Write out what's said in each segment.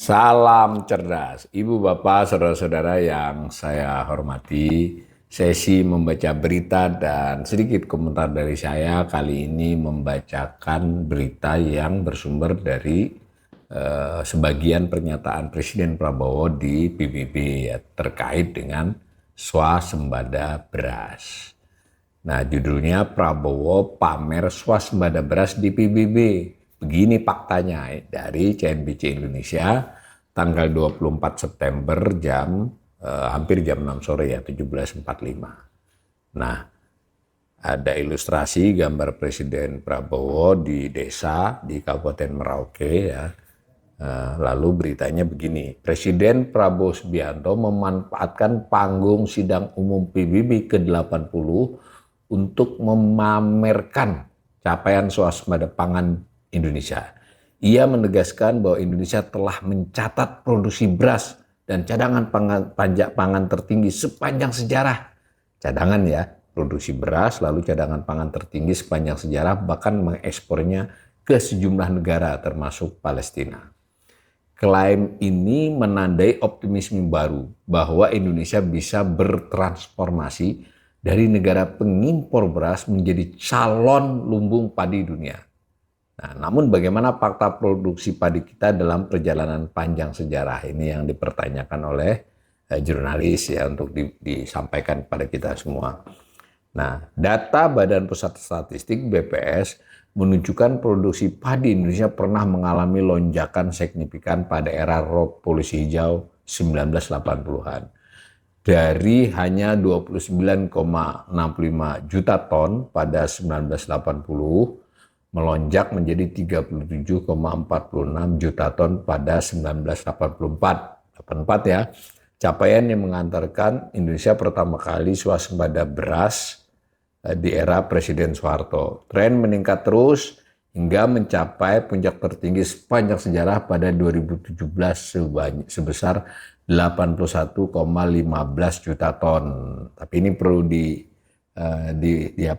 Salam cerdas, Ibu Bapak, saudara-saudara yang saya hormati. Sesi membaca berita dan sedikit komentar dari saya kali ini membacakan berita yang bersumber dari sebagian pernyataan Presiden Prabowo di PBB ya, terkait dengan swasembada beras. Nah, judulnya Prabowo pamer swasembada beras di PBB. Begini faktanya dari CNBC Indonesia tanggal 24 September hampir jam 6 sore ya, 17.45. Nah, ada ilustrasi gambar Presiden Prabowo di desa di Kabupaten Merauke ya. Lalu beritanya begini, Presiden Prabowo Subianto memanfaatkan panggung sidang umum PBB ke-80 untuk memamerkan capaian swasembada pangan Indonesia. Ia menegaskan bahwa Indonesia telah mencatat produksi beras dan cadangan pangan tertinggi sepanjang sejarah. Cadangan ya, produksi beras lalu cadangan pangan tertinggi sepanjang sejarah, bahkan mengekspornya ke sejumlah negara termasuk Palestina. Klaim ini menandai optimisme baru bahwa Indonesia bisa bertransformasi dari negara pengimpor beras menjadi calon lumbung padi dunia. Nah, namun bagaimana fakta produksi padi kita dalam perjalanan panjang sejarah ini yang dipertanyakan oleh jurnalis ya untuk disampaikan kepada kita semua. Nah, data Badan Pusat Statistik BPS menunjukkan produksi padi Indonesia pernah mengalami lonjakan signifikan pada era revolusi hijau 1980-an. Dari hanya 29,65 juta ton pada 1980 melonjak menjadi 37,46 juta ton pada 1984 ya. Capaian yang mengantarkan Indonesia pertama kali swasembada beras di era Presiden Soeharto. Tren meningkat terus hingga mencapai puncak tertinggi sepanjang sejarah pada 2017 sebesar 81,15 juta ton. Tapi ini perlu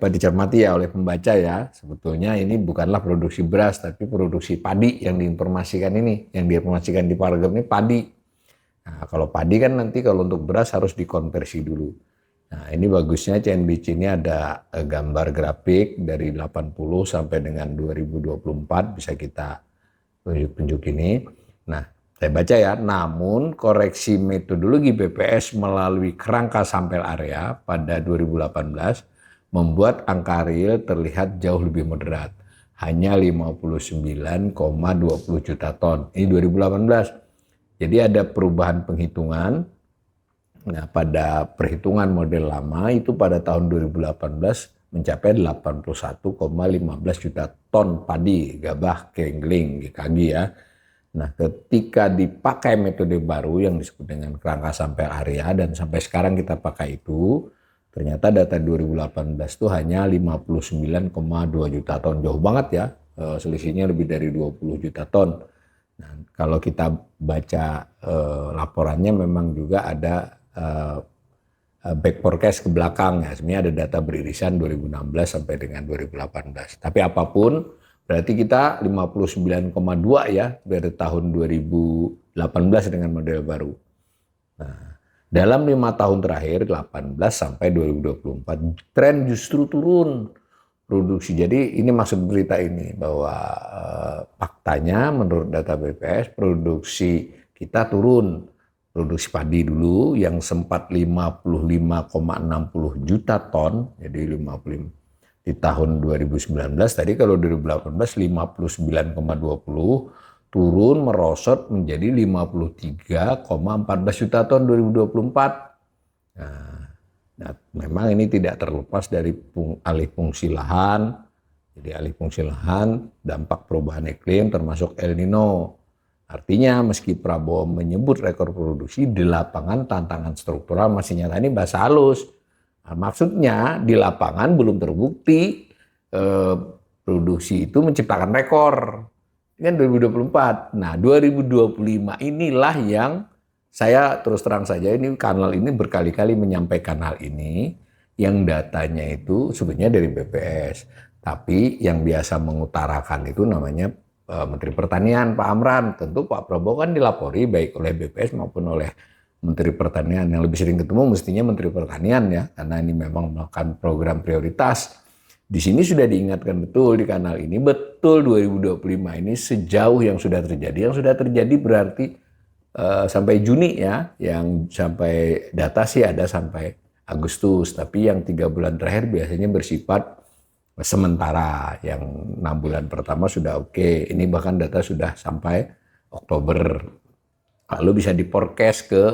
dicermati ya oleh pembaca ya. Sebetulnya ini bukanlah produksi beras, tapi produksi padi yang diinformasikan ini. Yang diinformasikan di paragraf ini padi. Nah, kalau padi kan nanti kalau untuk beras harus dikonversi dulu. Nah, ini bagusnya CNBC ini ada gambar grafik dari 80 sampai dengan 2024 bisa kita tunjuk ini. Nah, saya baca ya, namun koreksi metodologi BPS melalui kerangka sampel area pada 2018 membuat angka real terlihat jauh lebih moderat, hanya 59,20 juta ton. Ini 2018. Jadi ada perubahan penghitungan. Nah, pada perhitungan model lama itu pada tahun 2018 mencapai 81,15 juta ton padi, gabah, kengling, GKG ya. Nah, ketika dipakai metode baru yang disebut dengan kerangka sampel area dan sampai sekarang kita pakai itu, ternyata data 2018 itu hanya 59,2 juta ton. Jauh banget ya, selisihnya lebih dari 20 juta ton. Nah, kalau kita baca laporannya memang juga ada back forecast ke belakang ya, sebenarnya ada data beririsan 2016 sampai dengan 2018. Tapi apapun berarti kita 59,2 ya dari tahun 2018 dengan model baru. Nah, dalam 5 tahun terakhir 18 sampai 2024 tren justru turun produksi. Jadi ini maksud berita ini bahwa faktanya menurut data BPS produksi kita turun. Produksi padi dulu yang sempat 55,60 juta ton, jadi 55 di tahun 2019 tadi kalau 2018 59,20 turun merosot menjadi 53,14 juta ton 2024. Nah, memang ini tidak terlepas dari alih fungsi lahan. Jadi alih fungsi lahan, dampak perubahan iklim termasuk El Nino. Artinya meski Prabowo menyebut rekor produksi, di lapangan tantangan struktural masih nyata. Ini bahasa halus. Nah, maksudnya di lapangan belum terbukti produksi itu menciptakan rekor. Ini kan 2024. Nah 2025 inilah yang saya terus terang saja ini kanal ini berkali-kali menyampaikan hal ini. Yang datanya itu sebenarnya dari BPS. Tapi yang biasa mengutarakan itu namanya Menteri Pertanian Pak Amran. Tentu Pak Prabowo kan dilapori baik oleh BPS maupun oleh Menteri Pertanian. Yang lebih sering ketemu mestinya Menteri Pertanian ya, karena ini memang melakukan program prioritas. Di sini sudah diingatkan betul di kanal ini, betul 2025 ini sejauh yang sudah terjadi. Yang sudah terjadi berarti sampai Juni ya, yang sampai data sih ada sampai Agustus, tapi yang 3 bulan terakhir biasanya bersifat sementara. Yang 6 bulan pertama sudah oke. Ini bahkan data sudah sampai Oktober. Lalu bisa di-forecast ke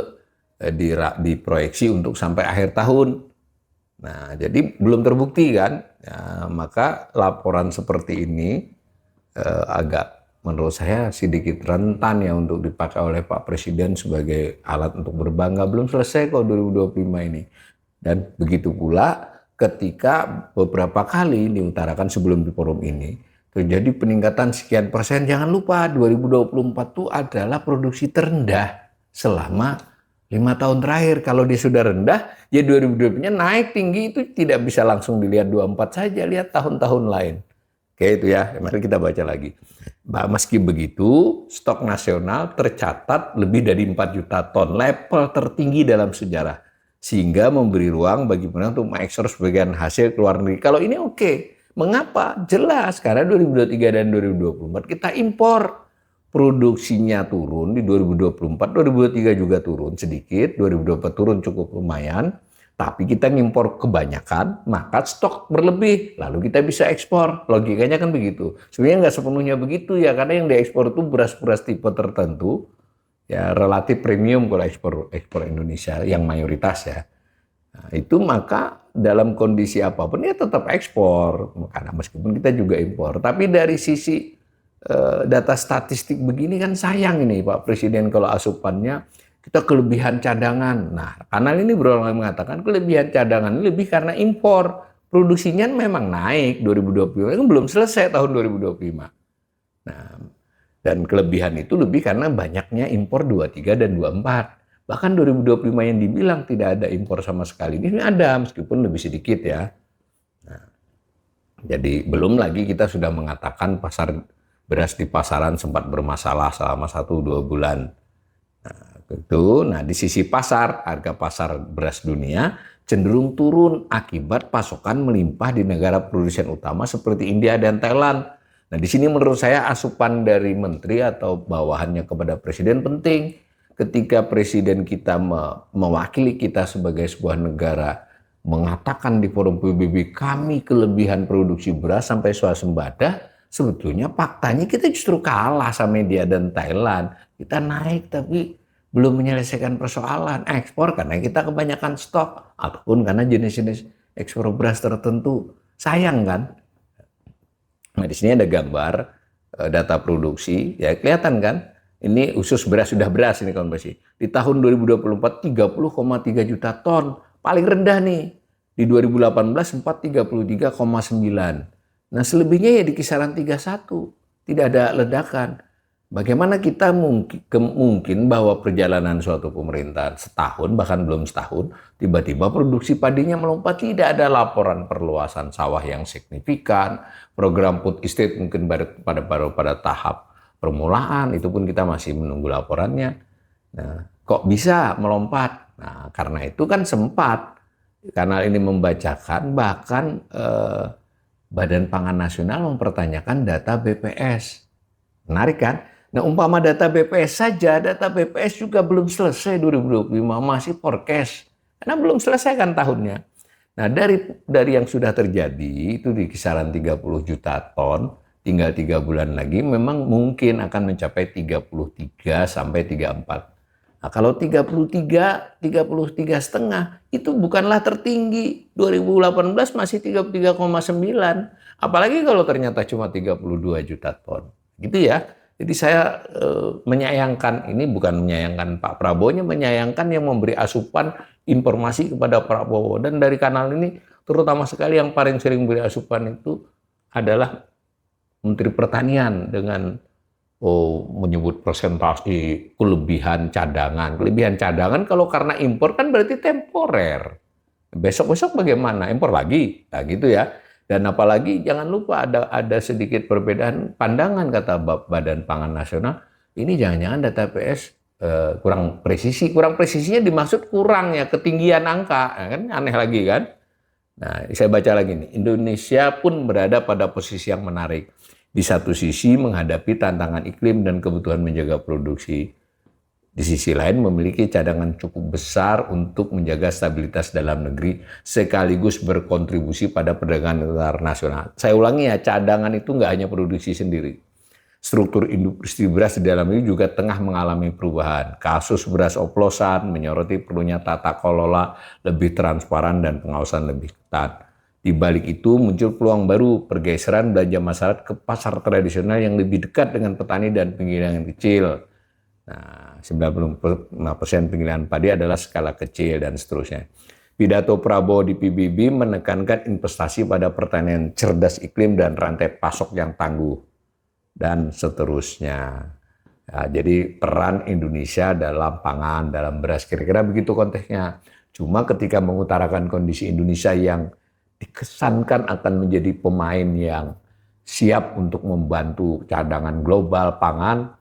diproyeksi untuk sampai akhir tahun. Nah, jadi belum terbukti kan? Ya, maka laporan seperti ini agak menurut saya sedikit rentan ya untuk dipakai oleh Pak Presiden sebagai alat untuk berbangga. Belum selesai kok 2025 ini. Dan begitu pula ketika beberapa kali diutarakan sebelum di forum ini terjadi peningkatan sekian persen. Jangan lupa 2024 itu adalah produksi terendah selama 5 tahun terakhir. Kalau dia sudah rendah, ya 2020-nya naik tinggi, itu tidak bisa langsung dilihat 24 saja, lihat tahun-tahun lain. Oke itu ya, mari kita baca lagi. Meski begitu, stok nasional tercatat lebih dari 4 juta ton, level tertinggi dalam sejarah. Sehingga memberi ruang bagi pemerintah untuk mengekspor sebagian hasil ke luar negeri. Kalau ini oke. Mengapa? Jelas, karena 2023 dan 2024 kita impor. Produksinya turun di 2024, 2023 juga turun sedikit, 2024 turun cukup lumayan, tapi kita ngimpor kebanyakan, maka stok berlebih, lalu kita bisa ekspor. Logikanya kan begitu. Sebenarnya nggak sepenuhnya begitu ya, karena yang diekspor itu beras-beras tipe tertentu, ya relatif premium kalau ekspor Indonesia yang mayoritas ya. Nah, itu maka dalam kondisi apapun ya tetap ekspor, karena meskipun kita juga impor. Tapi dari sisi data statistik begini kan sayang ini Pak Presiden kalau asupannya kita kelebihan cadangan. Nah, kanal ini berulang kali mengatakan kelebihan cadangan ini lebih karena impor. Produksinya memang naik 2025, kan belum selesai tahun 2025. Nah, dan kelebihan itu lebih karena banyaknya impor 23 dan 24. Bahkan 2025 yang dibilang tidak ada impor sama sekali, ini ada meskipun lebih sedikit ya. Nah, jadi belum lagi kita sudah mengatakan pasar beras di pasaran sempat bermasalah selama 1-2 bulan. Nah, di sisi pasar, harga pasar beras dunia cenderung turun akibat pasokan melimpah di negara produsen utama seperti India dan Thailand. Nah, di sini menurut saya asupan dari menteri atau bawahannya kepada presiden penting. Ketika presiden kita mewakili kita sebagai sebuah negara mengatakan di forum PBB kami kelebihan produksi beras sampai swasembada, sebetulnya faktanya kita justru kalah sama India dan Thailand. Kita naik tapi belum menyelesaikan persoalan ekspor karena kita kebanyakan stok ataupun karena jenis-jenis ekspor beras tertentu. Sayang kan? Nah, di sini ada gambar data produksi, ya kelihatan kan? Ini usus beras, sudah beras ini kawan besi. Di tahun 2024 30,3 juta ton, paling rendah nih. Di 2018 sempat 33,9. Nah, selebihnya ya di kisaran 31, tidak ada ledakan. Bagaimana kita mungkin bahwa perjalanan suatu pemerintahan setahun, bahkan belum setahun, tiba-tiba produksi padinya melompat, tidak ada laporan perluasan sawah yang signifikan, program food estate mungkin baru pada tahap permulaan, itu pun kita masih menunggu laporannya. Nah, kok bisa melompat? Nah, karena itu kan sempat kanal ini membacakan bahkan Badan Pangan Nasional mempertanyakan data BPS. Menarik kan? Nah, umpama data BPS saja, data BPS juga belum selesai 2025, masih forecast. Karena belum selesai kan tahunnya. Nah, dari yang sudah terjadi, itu di kisaran 30 juta ton, tinggal 3 bulan lagi, memang mungkin akan mencapai 33 sampai 34. Nah, kalau 33,5 itu bukanlah tertinggi. 2018 masih 33,9. Apalagi kalau ternyata cuma 32 juta ton. Gitu ya. Jadi saya menyayangkan, ini bukan menyayangkan Pak Prabowo, menyayangkan yang memberi asupan informasi kepada Prabowo. Dan dari kanal ini, terutama sekali yang paling sering beri asupan itu adalah Menteri Pertanian dengan menyebut presentasi kelebihan cadangan. Kelebihan cadangan kalau karena impor kan berarti temporer. Besok-besok bagaimana? Impor lagi. Nah gitu ya. Dan apalagi jangan lupa ada sedikit perbedaan pandangan kata Badan Pangan Nasional. Ini jangan-jangan data PS kurang presisi. Kurang presisinya dimaksud kurangnya ketinggian angka, ya kan aneh lagi kan. Nah, saya baca lagi nih. Indonesia pun berada pada posisi yang menarik. Di satu sisi menghadapi tantangan iklim dan kebutuhan menjaga produksi. Di sisi lain memiliki cadangan cukup besar untuk menjaga stabilitas dalam negeri sekaligus berkontribusi pada perdagangan internasional. Saya ulangi ya, cadangan itu nggak hanya produksi sendiri. Struktur industri beras di dalam negeri juga tengah mengalami perubahan. Kasus beras oplosan menyoroti perlunya tata kelola lebih transparan dan pengawasan lebih ketat. Di balik itu muncul peluang baru, pergeseran belanja masyarakat ke pasar tradisional yang lebih dekat dengan petani dan penggilingan kecil. Nah, 95% penggilingan padi adalah skala kecil dan seterusnya. Pidato Prabowo di PBB menekankan investasi pada pertanian cerdas iklim dan rantai pasok yang tangguh dan seterusnya. Nah, jadi peran Indonesia dalam pangan, dalam beras, kira-kira begitu konteksnya. Cuma ketika mengutarakan kondisi Indonesia yang dikesankan akan menjadi pemain yang siap untuk membantu cadangan global pangan,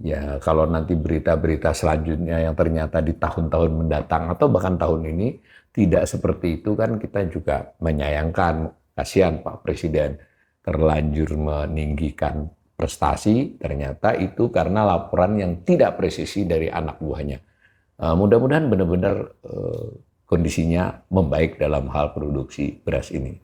ya kalau nanti berita-berita selanjutnya yang ternyata di tahun-tahun mendatang atau bahkan tahun ini tidak seperti itu, kan kita juga menyayangkan. Kasihan Pak Presiden terlanjur meninggikan prestasi, ternyata itu karena laporan yang tidak presisi dari anak buahnya. Mudah-mudahan benar-benar kondisinya membaik dalam hal produksi beras ini.